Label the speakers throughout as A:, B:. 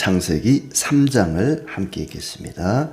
A: 창세기 3장을 함께 읽겠습니다.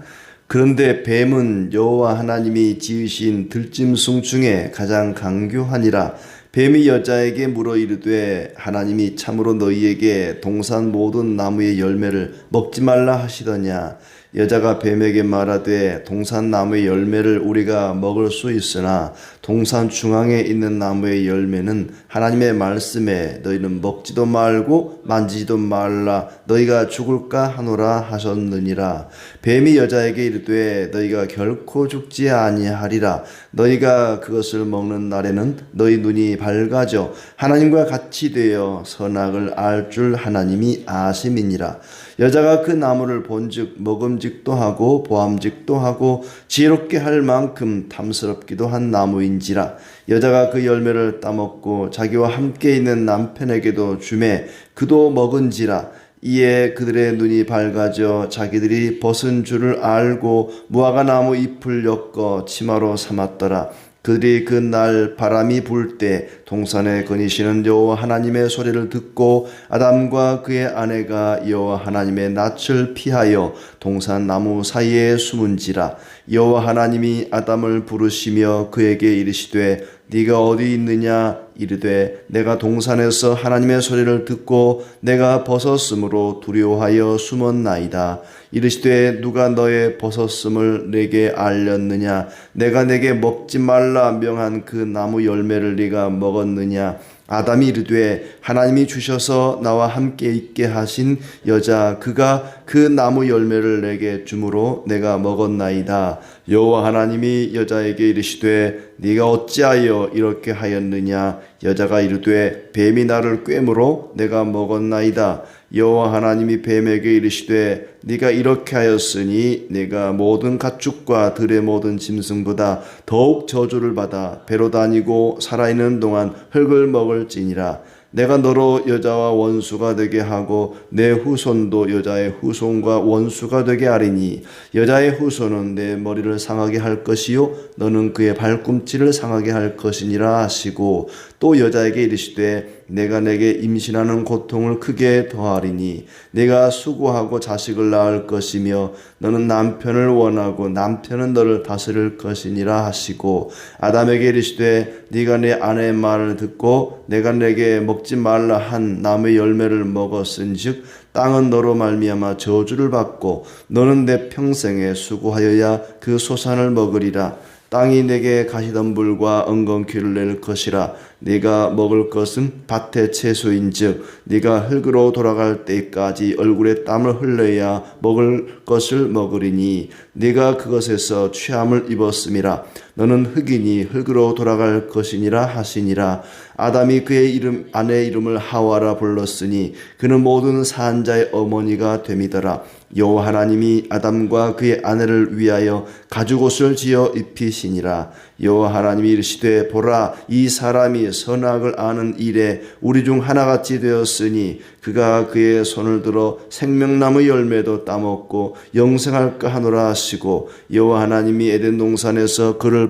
A: 그런데 뱀은 여호와 하나님이 지으신 들짐승 중에 가장 강교하니라. 뱀이 여자에게 물어 이르되 하나님이 참으로 너희에게 동산 모든 나무의 열매를 먹지 말라 하시더냐. 여자가 뱀에게 말하되 동산 나무의 열매를 우리가 먹을 수 있으나 동산 중앙에 있는 나무의 열매는 하나님의 말씀에 너희는 먹지도 말고 만지지도 말라 너희가 죽을까 하노라 하셨느니라. 뱀이 여자에게 이르되 너희가 결코 죽지 아니하리라. 너희가 그것을 먹는 날에는 너희 눈이 밝아져 하나님과 같이 되어 선악을 알 줄 하나님이 아심이니라. 여자가 그 나무를 본즉 먹음직도 하고 보암직도 하고 지혜롭게 할 만큼 탐스럽기도 한 나무인지라. 여자가 그 열매를 따먹고 자기와 함께 있는 남편에게도 주매 그도 먹은지라. 이에 그들의 눈이 밝아져 자기들이 벗은 줄을 알고 무화과 나무 잎을 엮어 치마로 삼았더라. 그들이 그 날 바람이 불 때 동산에 거니시는 여호와 하나님의 소리를 듣고 아담과 그의 아내가 여호와 하나님의 낯을 피하여 동산 나무 사이에 숨은지라. 여호와 하나님이 아담을 부르시며 그에게 이르시되 네가 어디 있느냐. 이르되 내가 동산에서 하나님의 소리를 듣고 내가 벗었으므로 두려워하여 숨었나이다. 이르시되 누가 너의 벗었음을 내게 알렸느냐. 내가 내게 먹지 말라 명한 그 나무 열매를 네가 먹었느냐. 아담이 이르되 하나님이 주셔서 나와 함께 있게 하신 여자 그가 그 나무 열매를 내게 주므로 내가 먹었나이다. 여호와 하나님이 여자에게 이르시되 네가 어찌하여 이렇게 하였느냐. 여자가 이르되 뱀이 나를 꿰므로 내가 먹었나이다. 여호와 하나님이 뱀에게 이르시되 네가 이렇게 하였으니 네가 모든 가축과 들의 모든 짐승보다 더욱 저주를 받아 배로 다니고 살아있는 동안 흙을 먹을지니라. 내가 너로 여자와 원수가 되게 하고 내 후손도 여자의 후손과 원수가 되게 하리니 여자의 후손은 내 머리를 상하게 할 것이요 너는 그의 발꿈치를 상하게 할 것이니라 하시고 또 여자에게 이르시되 내가 내게 임신하는 고통을 크게 더하리니 내가 수고하고 자식을 낳을 것이며 너는 남편을 원하고 남편은 너를 다스릴 것이니라 하시고 아담에게 이르시되 네가 내 아내의 말을 듣고 내가 내게 먹지 말라 한 나무의 열매를 먹었은즉 땅은 너로 말미암아 저주를 받고 너는 내 평생에 수고하여야 그 소산을 먹으리라. 땅이 내게 가시덤불과 엉겅퀴를 낼 것이라. 네가 먹을 것은 밭의 채소인즉 네가 흙으로 돌아갈 때까지 얼굴에 땀을 흘려야 먹을 것을 먹으리니 네가 그것에서 취함을 입었음이라. 너는 흙이니 흙으로 돌아갈 것이니라 하시니라. 아담이 그의 아내의 이름을 하와라 불렀으니 그는 모든 산 자의 어머니가 됨이더라. 여호와 하나님이 아담과 그의 아내를 위하여 가죽옷을 지어 입히시니라. 여호와 하나님이 이르시되 보라 이 사람이 선악을 아는 일에 우리 중 하나같이 되었으니 그가 그의 손을 들어 생명나무 열매도 따먹고 영생할까 하노라 하시고 여호와 하나님이 에덴 동산에서 그를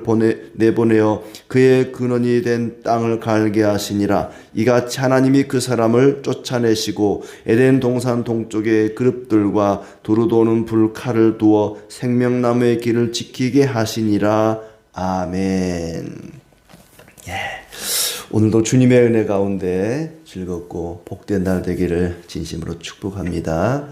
A: 내보내어 그의 근원이 된 땅을 갈게 하시니라. 이같이 하나님이 그 사람을 쫓아내시고 에덴 동산 동쪽에 그룹들과 두루 도는 불칼을 두어 생명나무의 길을 지키게 하시니라. 아멘. 오늘도 주님의 은혜 가운데 즐겁고 복된 날 되기를 진심으로 축복합니다.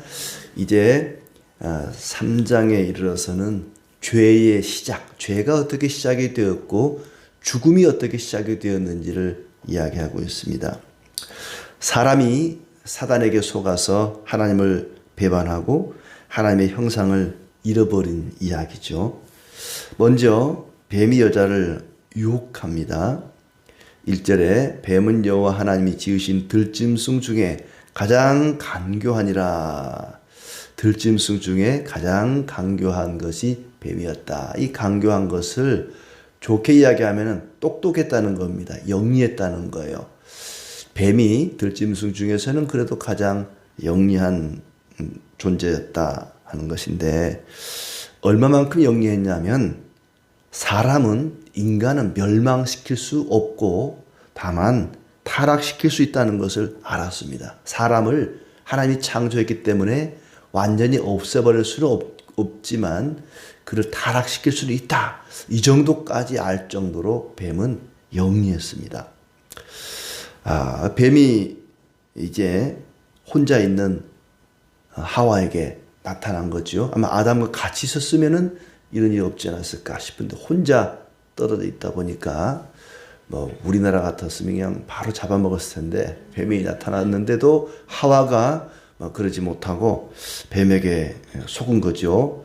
A: 이제 3장에 이르러서는 죄의 시작, 죄가 어떻게 시작이 되었고 죽음이 어떻게 시작이 되었는지를 이야기하고 있습니다. 사람이 사단에게 속아서 하나님을 배반하고 하나님의 형상을 잃어버린 이야기죠. 먼저 뱀이 여자를 유혹합니다. 1절에 뱀은 여호와 하나님이 지으신 들짐승 중에 가장 간교하니라. 들짐승 중에 가장 간교한 것이 뱀이었다. 이 간교한 것을 좋게 이야기하면 똑똑했다는 겁니다. 영리했다는 거예요. 뱀이 들짐승 중에서는 그래도 가장 영리한 존재였다 하는 것인데 얼마만큼 영리했냐면 인간은 멸망시킬 수 없고 다만 타락시킬 수 있다는 것을 알았습니다. 사람을 하나님이 창조했기 때문에 완전히 없애버릴 수는 없지만 그를 타락시킬 수는 있다. 이 정도까지 알 정도로 뱀은 영리했습니다. 뱀이 이제 혼자 있는 하와에게 나타난 거죠. 아마 아담과 같이 있었으면은 이런 일이 없지 않았을까 싶은데 혼자 떨어져 있다 보니까 뭐 우리나라 같았으면 그냥 바로 잡아먹었을 텐데 뱀이 나타났는데도 하와가 그러지 못하고 뱀에게 속은 거죠.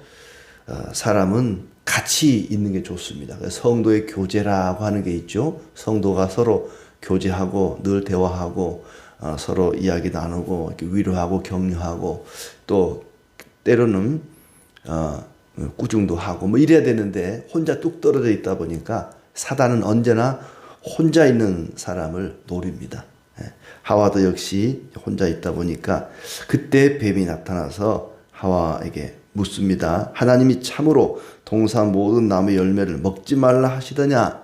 A: 사람은 같이 있는 게 좋습니다. 성도의 교제라고 하는 게 있죠. 성도가 서로 교제하고 늘 대화하고 서로 이야기 나누고 위로하고 격려하고 또 때로는 꾸중도 하고 뭐 이래야 되는데 혼자 뚝 떨어져 있다 보니까 사단은 언제나 혼자 있는 사람을 노립니다. 하와도 역시 혼자 있다 보니까 그때 뱀이 나타나서 하와에게 묻습니다. 하나님이 참으로 동산 모든 나무의 열매를 먹지 말라 하시더냐?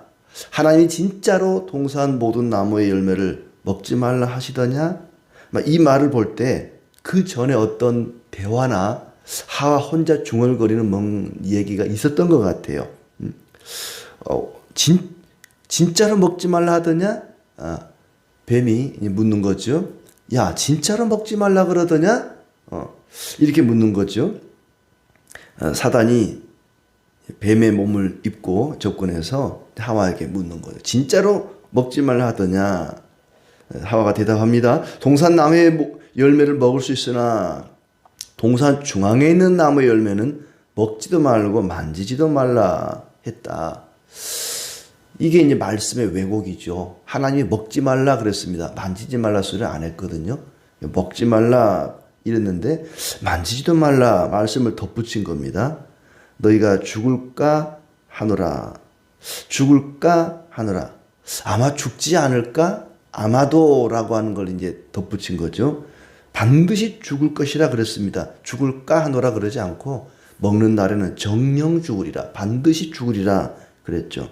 A: 하나님이 진짜로 동산 모든 나무의 열매를 먹지 말라 하시더냐? 이 말을 볼 때 그 전에 어떤 대화나 하와 혼자 중얼거리는 얘기가 있었던 것 같아요. 진짜로 먹지 말라 하더냐? 뱀이 묻는 거죠. 야, 진짜로 먹지 말라 그러더냐? 이렇게 묻는 거죠. 사단이 뱀의 몸을 입고 접근해서 하와에게 묻는 거예요. 진짜로 먹지 말라 하더냐? 하와가 대답합니다. 동산 나무의 열매를 먹을 수 있으나 동산 중앙에 있는 나무의 열매는 먹지도 말고 만지지도 말라 했다. 이게 이제 말씀의 왜곡이죠. 하나님이 먹지 말라 그랬습니다. 만지지 말라 소리를 안 했거든요. 먹지 말라 이랬는데 만지지도 말라 말씀을 덧붙인 겁니다. 너희가 죽을까 하노라. 죽을까 하노라. 아마 죽지 않을까? 아마도라고 하는 걸 이제 덧붙인 거죠. 반드시 죽을 것이라 그랬습니다. 죽을까 하노라 그러지 않고 먹는 날에는 정녕 죽으리라. 반드시 죽으리라 그랬죠.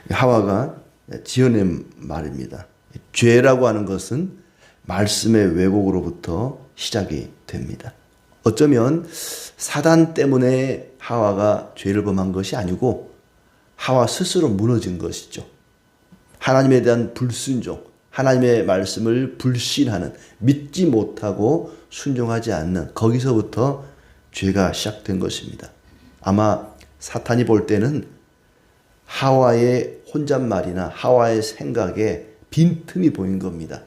A: 하와가 지어낸 말입니다. 죄라고 하는 것은 말씀의 왜곡으로부터 시작이 됩니다. 어쩌면 사단 때문에 하와가 죄를 범한 것이 아니고 하와 스스로 무너진 것이죠. 하나님에 대한 불순종, 하나님의 말씀을 불신하는, 믿지 못하고 순종하지 않는 거기서부터 죄가 시작된 것입니다. 아마 사탄이 볼 때는 하와의 혼잣말이나 하와의 생각에 빈틈이 보인 겁니다.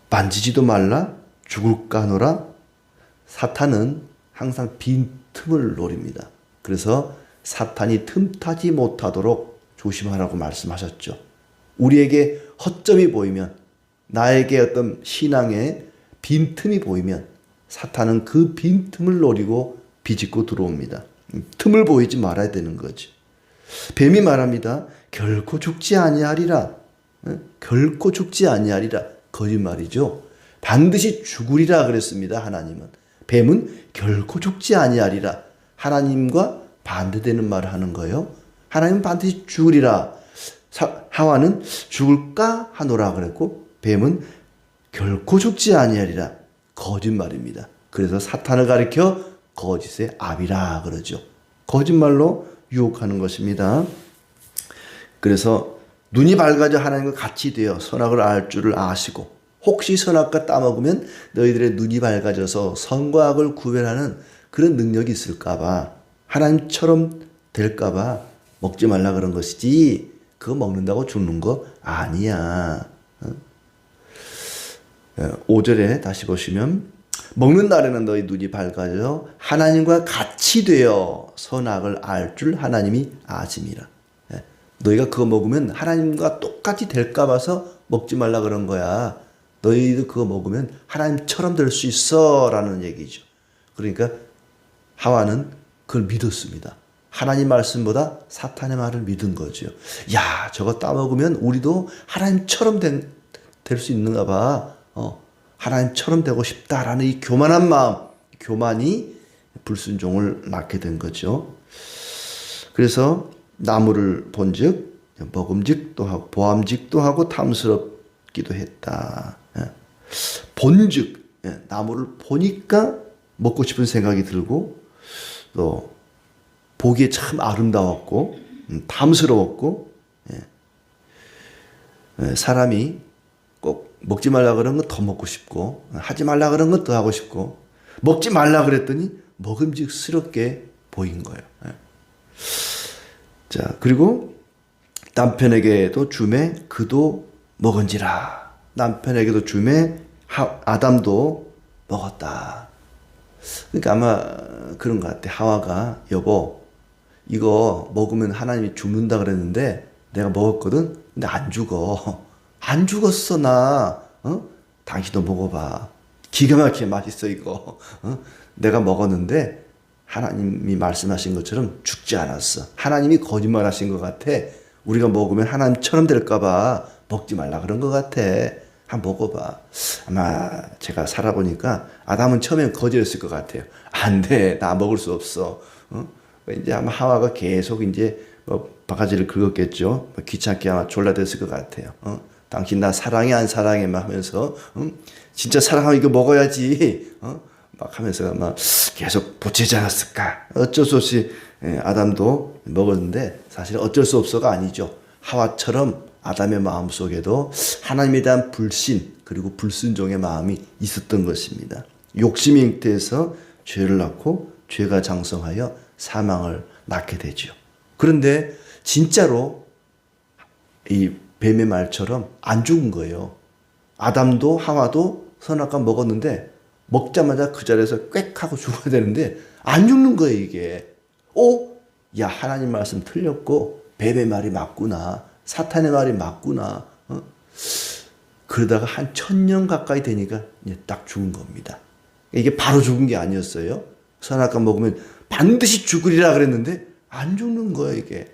A: 만지지도 말라, 죽을까 하노라. 사탄은 항상 빈틈을 노립니다. 그래서 사탄이 틈타지 못하도록 조심하라고 말씀하셨죠. 우리에게 허점이 보이면, 나에게 어떤 신앙에 빈틈이 보이면 사탄은 그 빈틈을 노리고 비집고 들어옵니다. 틈을 보이지 말아야 되는 거죠. 뱀이 말합니다. 결코 죽지 아니하리라. 결코 죽지 아니하리라. 거짓말이죠. 반드시 죽으리라 그랬습니다. 하나님은. 뱀은 결코 죽지 아니하리라. 하나님과 반대되는 말을 하는 거예요. 하나님은 반드시 죽으리라. 하와는 죽을까 하노라 그랬고 뱀은 결코 죽지 아니하리라. 거짓말입니다. 그래서 사탄을 가리켜 거짓의 아비라 그러죠. 거짓말로 유혹하는 것입니다. 그래서 눈이 밝아져 하나님과 같이 되어 선악을 알 줄을 아시고 혹시 선악과 따먹으면 너희들의 눈이 밝아져서 선과 악을 구별하는 그런 능력이 있을까봐 하나님처럼 될까봐 먹지 말라 그런 것이지 그거 먹는다고 죽는 거 아니야. 5절에 다시 보시면 먹는 날에는 너희 눈이 밝아져 하나님과 같이 되어 선악을 알 줄 하나님이 아심이라. 너희가 그거 먹으면 하나님과 똑같이 될까 봐서 먹지 말라 그런 거야. 너희도 그거 먹으면 하나님처럼 될 수 있어 라는 얘기죠. 그러니까 하와는 그걸 믿었습니다. 하나님 말씀보다 사탄의 말을 믿은 거죠. 야, 저거 따먹으면 우리도 하나님처럼 될 수 있는가 봐. 하나님처럼 되고 싶다라는 이 교만한 마음, 교만이 불순종을 낳게 된 거죠. 그래서 나무를 본즉 먹음직도 하고 보암직도 하고 탐스럽기도 했다. 본즉 나무를 보니까 먹고 싶은 생각이 들고 또 보기에 참 아름다웠고 탐스러웠고 사람이 꼭 먹지 말라 그러는 건 더 먹고 싶고 하지 말라 그러는 건 더 하고 싶고 먹지 말라 그랬더니 먹음직스럽게 보인 거예요. 자, 그리고 남편에게도 주매 그도 먹은지라. 남편에게도 주매 아담도 먹었다. 그러니까 아마 그런 것 같아. 하와가 여보 이거 먹으면 하나님이 죽는다 그랬는데 내가 먹었거든. 근데 안 죽어. 안 죽었어 나. 당신도 먹어봐. 기가 막히게 맛있어 이거. 내가 먹었는데 하나님이 말씀하신 것처럼 죽지 않았어. 하나님이 거짓말하신 것 같아. 우리가 먹으면 하나님처럼 될까봐 먹지 말라 그런 것 같아. 한번 먹어봐. 아마 제가 살아보니까 아담은 처음엔 거절했을 것 같아요. 안 돼. 나 먹을 수 없어. 이제 아마 하와가 계속 이제 바가지를 긁었겠죠. 귀찮게 아마 졸라댔을 것 같아요. 당신 나 사랑해 안 사랑해 막 하면서 진짜 사랑하면 이거 먹어야지. 막 하면서 아마 계속 보채지 않았을까. 어쩔 수 없이 아담도 먹었는데 사실 어쩔 수 없어가 아니죠. 하와처럼 아담의 마음속에도 하나님에 대한 불신 그리고 불순종의 마음이 있었던 것입니다. 욕심이 잉태해서 죄를 낳고 죄가 장성하여 사망을 낳게 되죠. 그런데 진짜로 이 뱀의 말처럼 안 죽은 거예요. 아담도 하와도 선악과 먹었는데 먹자마자 그 자리에서 꽥 하고 죽어야 되는데 안 죽는 거예요 이게. 야 하나님 말씀 틀렸고 뱀의 말이 맞구나. 사탄의 말이 맞구나. 그러다가 한 1000년 가까이 되니까 이제 딱 죽은 겁니다. 이게 바로 죽은 게 아니었어요. 선악과 먹으면 반드시 죽으리라 그랬는데 안 죽는 거예요 이게.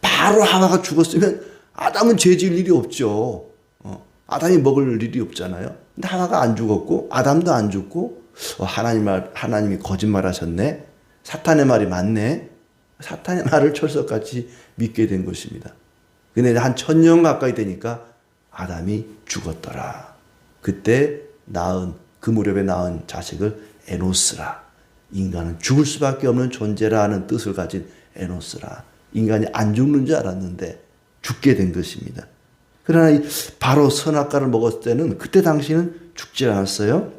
A: 바로 하와가 죽었으면 아담은 죄 지을 일이 없죠. 아담이 먹을 일이 없잖아요. 근데 하와가 안 죽었고 아담도 안 죽고 하나님이 거짓말하셨네. 사탄의 말이 맞네. 사탄의 말을 철석같이 믿게 된 것입니다. 근데 한 1000년 가까이 되니까 아담이 죽었더라. 그때 그 무렵에 낳은 자식을 에노스라. 인간은 죽을 수밖에 없는 존재라 하는 뜻을 가진 에노스라. 인간이 안 죽는 줄 알았는데 죽게 된 것입니다. 그러나 바로 선악과를 먹었을 때는 그때 당시는 죽지 않았어요.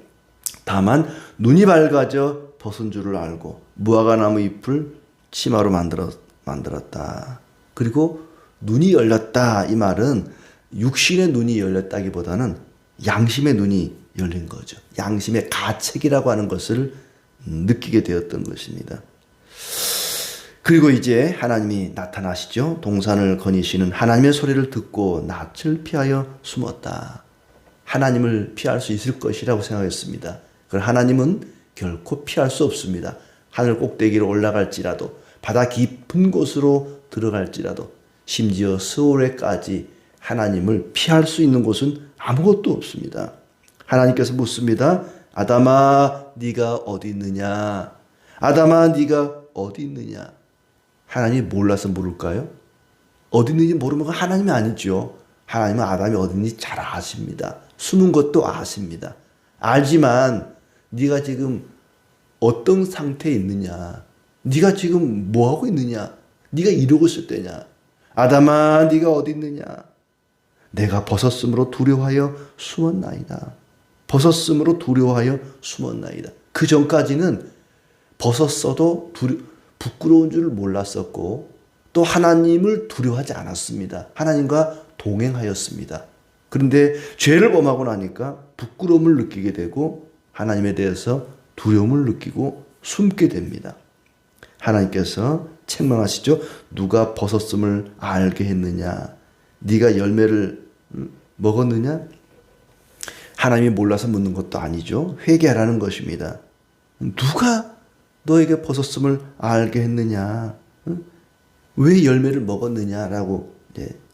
A: 다만 눈이 밝아져 벗은 줄을 알고 무화과나무 잎을 치마로 만들었다. 그리고 눈이 열렸다. 이 말은 육신의 눈이 열렸다기보다는 양심의 눈이 열린 거죠. 양심의 가책이라고 하는 것을 느끼게 되었던 것입니다. 그리고 이제 하나님이 나타나시죠. 동산을 거니시는 하나님의 소리를 듣고 낯을 피하여 숨었다. 하나님을 피할 수 있을 것이라고 생각했습니다. 그러나 하나님은 결코 피할 수 없습니다. 하늘 꼭대기로 올라갈지라도 바다 깊은 곳으로 들어갈지라도 심지어 스오레까지 하나님을 피할 수 있는 곳은 아무것도 없습니다. 하나님께서 묻습니다. 아담아 네가 어디 있느냐? 아담아 네가 어디 있느냐? 하나님이 몰라서 물을까요? 어디 있는지 모르면 하나님이 아니죠. 하나님은 아담이 어디 있는지 잘 아십니다. 숨은 것도 아십니다. 알지만 네가 지금 어떤 상태에 있느냐? 네가 지금 뭐하고 있느냐? 네가 이러고 있을 때냐? 아담아 네가 어디 있느냐? 내가 벗었으므로 두려워하여 숨었나이다. 벗었으므로 두려워하여 숨었나이다. 그 전까지는 벗었어도 부끄러운 줄 몰랐었고 또 하나님을 두려워하지 않았습니다. 하나님과 동행하였습니다. 그런데 죄를 범하고 나니까 부끄러움을 느끼게 되고 하나님에 대해서 두려움을 느끼고 숨게 됩니다. 하나님께서 책망하시죠. 누가 벗었음을 알게 했느냐? 네가 열매를 먹었느냐? 하나님이 몰라서 묻는 것도 아니죠. 회개하라는 것입니다. 누가 너에게 벗었음을 알게 했느냐? 왜 열매를 먹었느냐라고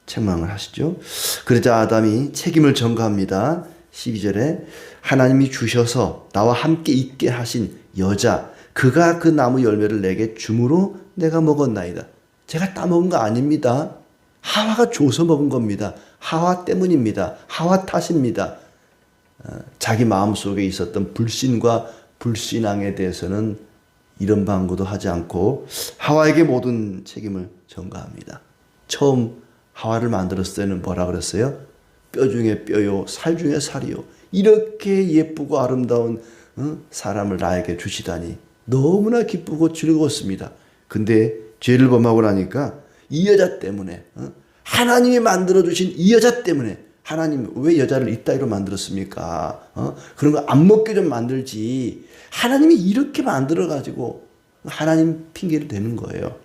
A: 책망을 하시죠. 그러자 아담이 책임을 전가합니다. 12절에 하나님이 주셔서 나와 함께 있게 하신 여자 그가 그 나무 열매를 내게 주므로 내가 먹었나이다. 제가 따먹은 거 아닙니다. 하와가 줘서 먹은 겁니다. 하와 때문입니다. 하와 탓입니다. 자기 마음속에 있었던 불신과 불신앙에 대해서는 이런 방구도 하지 않고 하와에게 모든 책임을 전가합니다. 처음 하와를 만들었을 때는 뭐라 그랬어요? 뼈 중에 뼈요, 살 중에 살이요. 이렇게 예쁘고 아름다운 사람을 나에게 주시다니 너무나 기쁘고 즐거웠습니다. 근데 죄를 범하고 나니까 이 여자 때문에, 하나님이 만들어주신 이 여자 때문에, 하나님 왜 여자를 이따위로 만들었습니까? 그런 거 안 먹게 좀 만들지. 하나님이 이렇게 만들어가지고 하나님 핑계를 대는 거예요.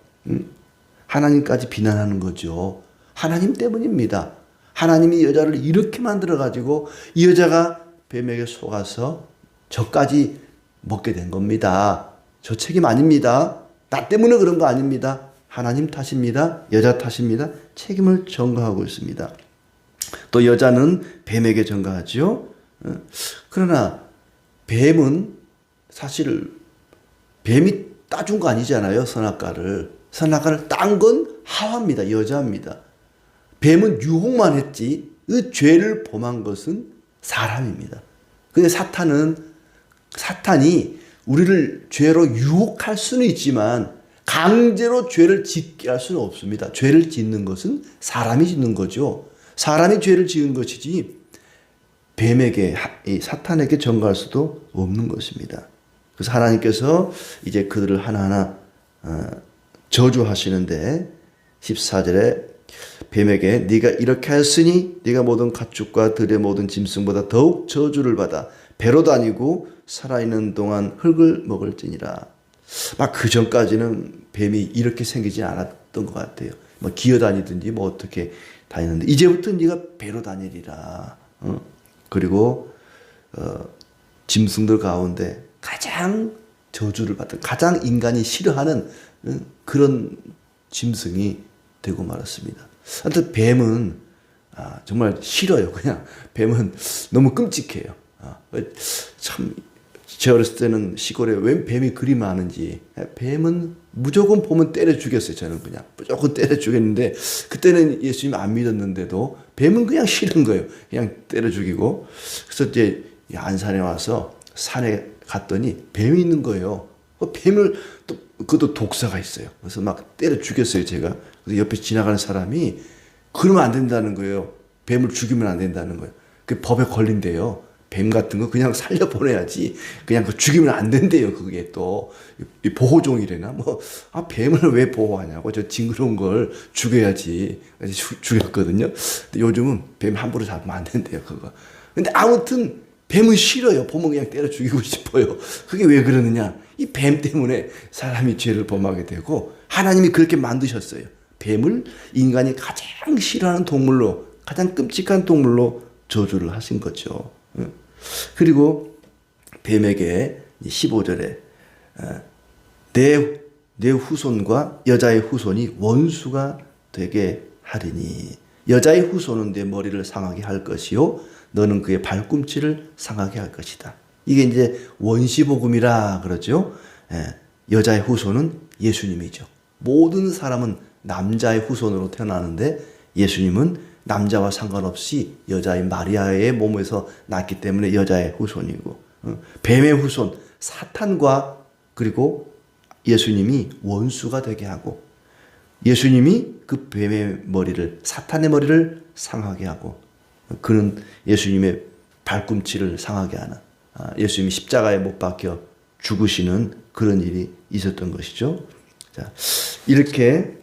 A: 하나님까지 비난하는 거죠. 하나님 때문입니다. 하나님이 여자를 이렇게 만들어가지고 이 여자가 뱀에게 속아서 저까지 먹게 된 겁니다. 저 책임 아닙니다. 나 때문에 그런 거 아닙니다. 하나님 탓입니다. 여자 탓입니다. 책임을 전가하고 있습니다. 또 여자는 뱀에게 전가하죠. 그러나 뱀은 사실 뱀이 따준 거 아니잖아요. 선악과를. 선악과를 딴 건 하와입니다. 여자입니다. 뱀은 유혹만 했지 그 죄를 범한 것은 사람입니다. 근데 사탄이 우리를 죄로 유혹할 수는 있지만 강제로 죄를 짓게 할 수는 없습니다. 죄를 짓는 것은 사람이 짓는 거죠. 사람이 죄를 지은 것이지 뱀에게, 사탄에게 전가할 수도 없는 것입니다. 그래서 하나님께서 이제 그들을 하나하나 저주하시는데 14절에 뱀에게 네가 이렇게 하였으니 네가 모든 가축과 들의 모든 짐승보다 더욱 저주를 받아 배로 다니고 살아있는 동안 흙을 먹을지니라. 막 그 전까지는 뱀이 이렇게 생기지 않았던 것 같아요. 뭐 기어다니든지 뭐 어떻게 다니는데 이제부터 네가 배로 다니리라. 그리고 짐승들 가운데 가장 저주를 받은, 가장 인간이 싫어하는 그런 짐승이 되고 말았습니다. 하여튼 뱀은 정말 싫어요. 그냥 뱀은 너무 끔찍해요. 참 제가 어렸을 때는 시골에 웬 뱀이 그리 많은지, 뱀은 무조건 보면 때려 죽였어요. 저는 그냥 무조건 때려 죽였는데 그때는 예수님 안 믿었는데도 뱀은 그냥 싫은 거예요. 그냥 때려 죽이고. 그래서 이제 안산에 와서 산에 갔더니 뱀이 있는 거예요. 뱀을 또 그것도 독사가 있어요. 그래서 막 때려 죽였어요. 제가. 그래서 옆에 지나가는 사람이 그러면 안 된다는 거예요. 뱀을 죽이면 안 된다는 거예요. 그 법에 걸린대요. 뱀 같은 거 그냥 살려보내야지. 그냥 그 죽이면 안 된대요. 그게 또 보호종이래나 뭐. 뱀을 왜 보호하냐고. 저 징그러운 걸 죽여야지. 죽였거든요. 근데 요즘은 뱀 함부로 잡으면 안 된대요. 그거. 근데 아무튼 뱀은 싫어요. 보면 그냥 때려 죽이고 싶어요. 그게 왜 그러느냐. 이 뱀 때문에 사람이 죄를 범하게 되고 하나님이 그렇게 만드셨어요. 뱀을 인간이 가장 싫어하는 동물로, 가장 끔찍한 동물로 저주를 하신 거죠. 그리고 뱀에게 15절에 내 후손과 여자의 후손이 원수가 되게 하리니 여자의 후손은 내 머리를 상하게 할 것이요 너는 그의 발꿈치를 상하게 할 것이다. 이게 이제 원시복음이라 그러죠. 여자의 후손은 예수님이죠. 모든 사람은 남자의 후손으로 태어나는데 예수님은 남자와 상관없이 여자의 마리아의 몸에서 났기 때문에 여자의 후손이고, 뱀의 후손 사탄과 그리고 예수님이 원수가 되게 하고 예수님이 그 뱀의 머리를, 사탄의 머리를 상하게 하고 그는 예수님의 발꿈치를 상하게 하는, 예수님이 십자가에 못 박혀 죽으시는 그런 일이 있었던 것이죠. 자, 이렇게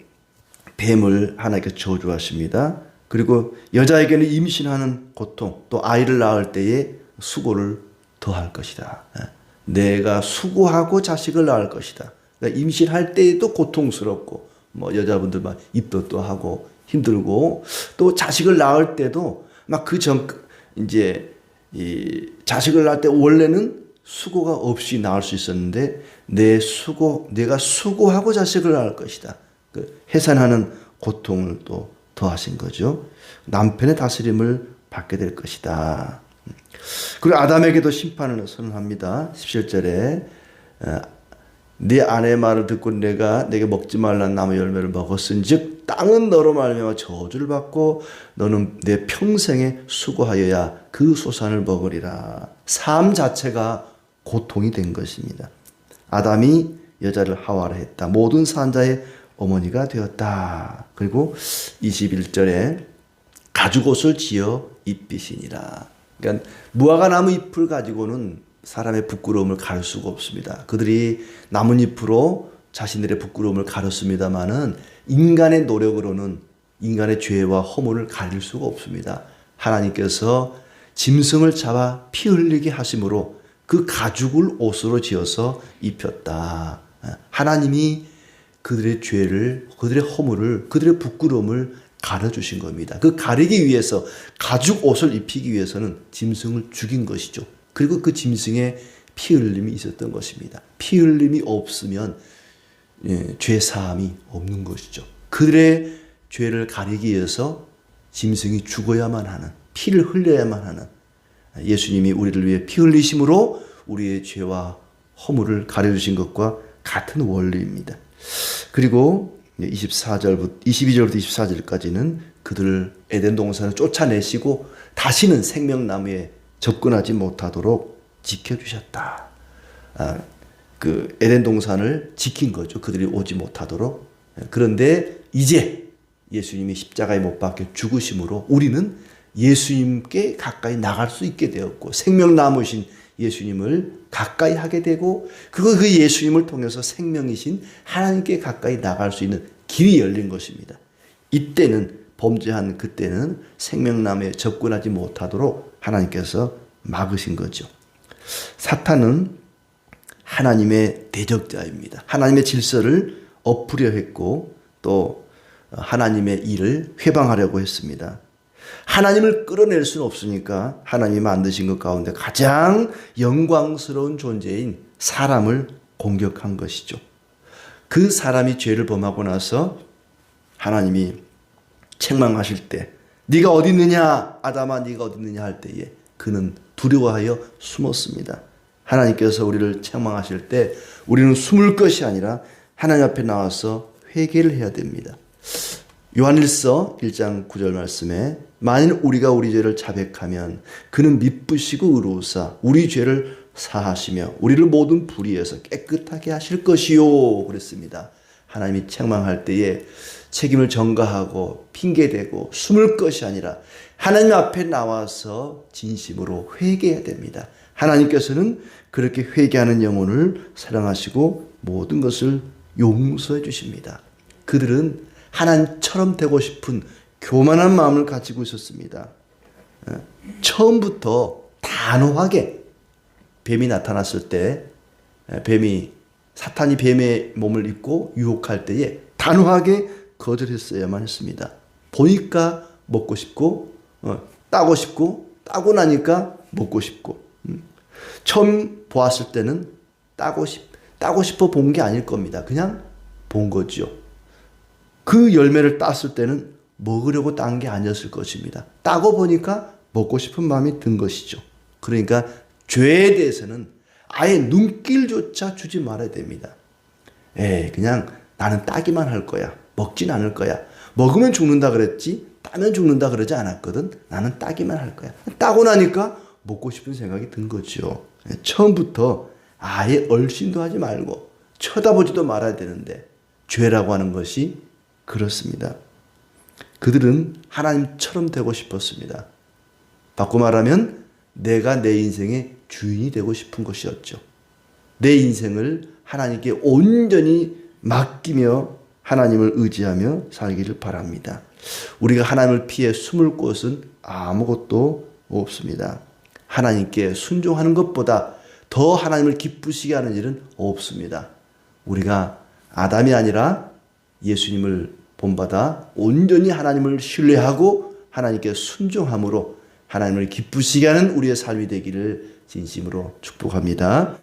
A: 뱀을 하나님께 저주하십니다. 그리고 여자에게는 임신하는 고통, 또 아이를 낳을 때의 수고를 더할 것이다. 내가 수고하고 자식을 낳을 것이다. 그러니까 임신할 때에도 고통스럽고, 뭐 여자분들 막 입덧도 하고 힘들고, 또 자식을 낳을 때도 막 이제 이 자식을 낳을 때 원래는 수고가 없이 낳을 수 있었는데 내가 수고하고 자식을 낳을 것이다. 그 해산하는 고통을 또 더하신 거죠. 남편의 다스림을 받게 될 것이다. 그리고 아담에게도 심판을 선언합니다. 17절에 네 아내의 말을 듣고 내가 내게 먹지 말라는 나무 열매를 먹었은즉 땅은 너로 말미암아 저주를 받고 너는 내 평생에 수고하여야 그 소산을 먹으리라. 삶 자체가 고통이 된 것입니다. 아담이 여자를 하와라 했다. 모든 산자의 어머니가 되었다. 그리고 21절에 가죽옷을 지어 입히시니라. 그러니까 무화과 나무 잎을 가지고는 사람의 부끄러움을 가릴 수가 없습니다. 그들이 나뭇잎으로 자신들의 부끄러움을 가렸습니다마는 인간의 노력으로는 인간의 죄와 허물을 가릴 수가 없습니다. 하나님께서 짐승을 잡아 피 흘리게 하심으로 그 가죽을 옷으로 지어서 입혔다. 하나님이 그들의 죄를, 그들의 허물을, 그들의 부끄러움을 가려주신 겁니다. 그 가리기 위해서 가죽 옷을 입히기 위해서는 짐승을 죽인 것이죠. 그리고 그 짐승에 피 흘림이 있었던 것입니다. 피 흘림이 없으면 죄 사함이 없는 것이죠. 그들의 죄를 가리기 위해서 짐승이 죽어야만 하는, 피를 흘려야만 하는 예수님이 우리를 위해 피 흘리심으로 우리의 죄와 허물을 가려주신 것과 같은 원리입니다. 그리고 22절부터 24절까지는 그들을 에덴 동산을 쫓아내시고 다시는 생명나무에 접근하지 못하도록 지켜주셨다. 그 에덴 동산을 지킨 거죠. 그들이 오지 못하도록. 그런데 이제 예수님이 십자가에 못 박혀 죽으심으로 우리는 예수님께 가까이 나갈 수 있게 되었고 생명나무신 예수님을 가까이 하게 되고 그 예수님을 통해서 생명이신 하나님께 가까이 나갈 수 있는 길이 열린 것입니다. 이때는 범죄한 그때는 생명나무에 접근하지 못하도록 하나님께서 막으신 거죠. 사탄은 하나님의 대적자입니다. 하나님의 질서를 엎으려 했고 또 하나님의 일을 회방하려고 했습니다. 하나님을 끌어낼 수는 없으니까 하나님이 만드신 것 가운데 가장 영광스러운 존재인 사람을 공격한 것이죠. 그 사람이 죄를 범하고 나서 하나님이 책망하실 때 네가 어디 있느냐 아담아 네가 어디 있느냐 할 때에 그는 두려워하여 숨었습니다. 하나님께서 우리를 책망하실 때 우리는 숨을 것이 아니라 하나님 앞에 나와서 회개를 해야 됩니다. 요한일서 1장 9절 말씀에 만일 우리가 우리 죄를 자백하면 그는 미쁘시고 의로우사 우리 죄를 사하시며 우리를 모든 불의에서 깨끗하게 하실 것이요 그랬습니다. 하나님이 책망할 때에 책임을 전가하고 핑계대고 숨을 것이 아니라 하나님 앞에 나와서 진심으로 회개해야 됩니다. 하나님께서는 그렇게 회개하는 영혼을 사랑하시고 모든 것을 용서해 주십니다. 그들은 하나님처럼 되고 싶은 교만한 마음을 가지고 있었습니다. 처음부터 단호하게 뱀이 나타났을 때 사탄이 뱀의 몸을 입고 유혹할 때에 단호하게 거절했어야만 했습니다. 보니까 먹고 싶고 따고 싶고 따고 나니까 먹고 싶고 처음 보았을 때는 따고 싶어 본 게 아닐 겁니다. 그냥 본 거죠. 그 열매를 땄을 때는 먹으려고 딴 게 아니었을 것입니다. 따고 보니까 먹고 싶은 마음이 든 것이죠. 그러니까 죄에 대해서는 아예 눈길조차 주지 말아야 됩니다. 그냥 나는 따기만 할 거야. 먹진 않을 거야. 먹으면 죽는다 그랬지 따면 죽는다 그러지 않았거든. 나는 따기만 할 거야. 따고 나니까 먹고 싶은 생각이 든 거죠. 처음부터 아예 얼씬도 하지 말고 쳐다보지도 말아야 되는데 죄라고 하는 것이 그렇습니다. 그들은 하나님처럼 되고 싶었습니다. 바꿔 말하면 내가 내 인생의 주인이 되고 싶은 것이었죠. 내 인생을 하나님께 온전히 맡기며 하나님을 의지하며 살기를 바랍니다. 우리가 하나님을 피해 숨을 곳은 아무것도 없습니다. 하나님께 순종하는 것보다 더 하나님을 기쁘시게 하는 일은 없습니다. 우리가 아담이 아니라 예수님을 본받아 온전히 하나님을 신뢰하고 하나님께 순종함으로 하나님을 기쁘시게 하는 우리의 삶이 되기를 진심으로 축복합니다.